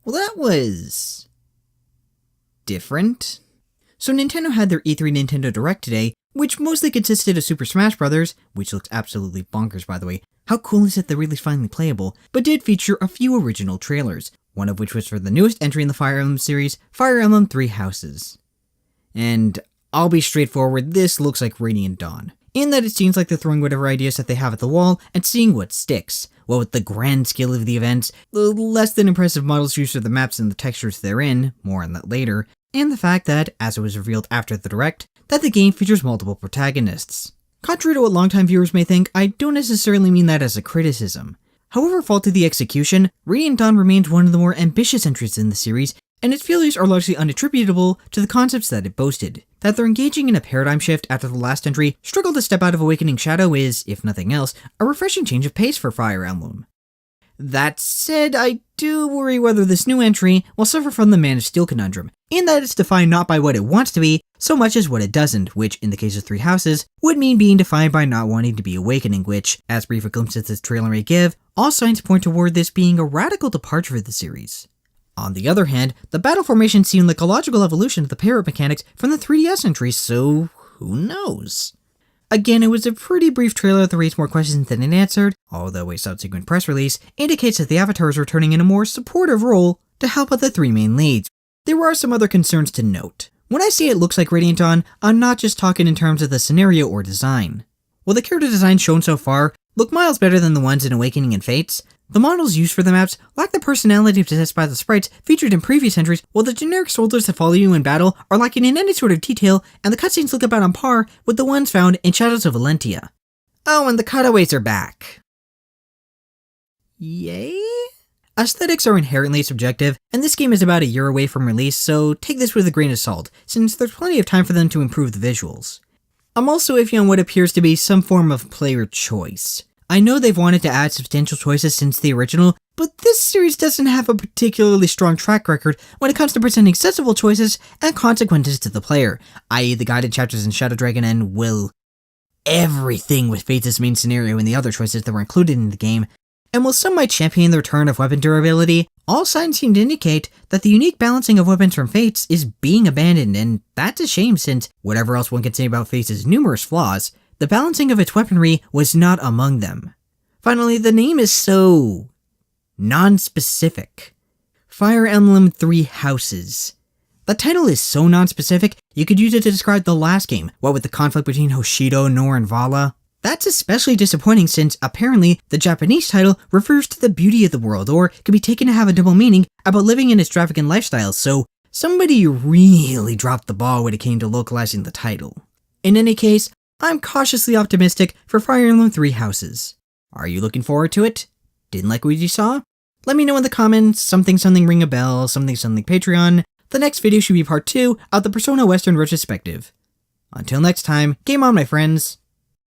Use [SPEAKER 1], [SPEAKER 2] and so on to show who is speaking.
[SPEAKER 1] Well, that was different. So Nintendo had their E3 Nintendo Direct today, which mostly consisted of Super Smash Bros., which looks absolutely bonkers by the way. How cool is it that really finally playable, but did feature a few original trailers, one of which was for the newest entry in the Fire Emblem series, Fire Emblem Three Houses. And I'll be straightforward, this looks like Radiant Dawn, in that it seems like they're throwing whatever ideas that they have at the wall and seeing what sticks. What with the grand scale of the events, the less than impressive models used for the maps and the textures therein, more on that later, and the fact that, as it was revealed after the Direct, that the game features multiple protagonists. Contrary to what longtime viewers may think, I don't necessarily mean that as a criticism. However faulty the execution, Radiant Dawn remains one of the more ambitious entries in the series, and its failures are largely unattributable to the concepts that it boasted. That they're engaging in a paradigm shift after the last entry struggled to step out of Awakening Shadow is, if nothing else, a refreshing change of pace for Fire Emblem. That said, I do worry whether this new entry will suffer from the Man of Steel conundrum, in that it's defined not by what it wants to be, so much as what it doesn't, which, in the case of Three Houses, would mean being defined by not wanting to be awakening, which, as brief a glimpse as this trailer may give, all signs point toward this being a radical departure for the series. On the other hand, the battle formation seemed like a logical evolution of the pair-up mechanics from the 3DS entry, so who knows? Again, it was a pretty brief trailer that raised more questions than it answered, although a subsequent press release indicates that the Avatar is returning in a more supportive role to help out the three main leads. There are some other concerns to note. When I say it looks like Radiant Dawn, I'm not just talking in terms of the scenario or design. While the character designs shown so far look miles better than the ones in Awakening and Fates, the models used for the maps lack the personality possessed by the sprites featured in previous entries, while the generic soldiers that follow you in battle are lacking in any sort of detail, and the cutscenes look about on par with the ones found in Shadows of Valentia. Oh, and the cutaways are back. Yay? Aesthetics are inherently subjective, and this game is about a year away from release, so take this with a grain of salt, since there's plenty of time for them to improve the visuals. I'm also iffy on what appears to be some form of player choice. I know they've wanted to add substantial choices since the original, but this series doesn't have a particularly strong track record when it comes to presenting sensible choices and consequences to the player, i.e. the guided chapters in Shadow Dragon and, well, everything with Fates' main scenario and the other choices that were included in the game. And while some might champion the return of weapon durability, all signs seem to indicate that the unique balancing of weapons from Fates is being abandoned, and that's a shame since, whatever else one can say about Fates' numerous flaws, the balancing of its weaponry was not among them. Finally, the name is so non-specific. Fire Emblem Three Houses. The title is so non-specific, you could use it to describe the last game, what with the conflict between Hoshido, Nor, and Vala. That's especially disappointing since, apparently, the Japanese title refers to the beauty of the world, or could be taken to have a double meaning about living in extravagant lifestyles, so somebody really dropped the ball when it came to localizing the title. In any case, I'm cautiously optimistic for Fire Emblem Three Houses. Are you looking forward to it? Didn't like what you saw? Let me know in the comments, something ring a bell, something Patreon. The next video should be part 2 of the Persona Western retrospective. Until next time, game on my friends.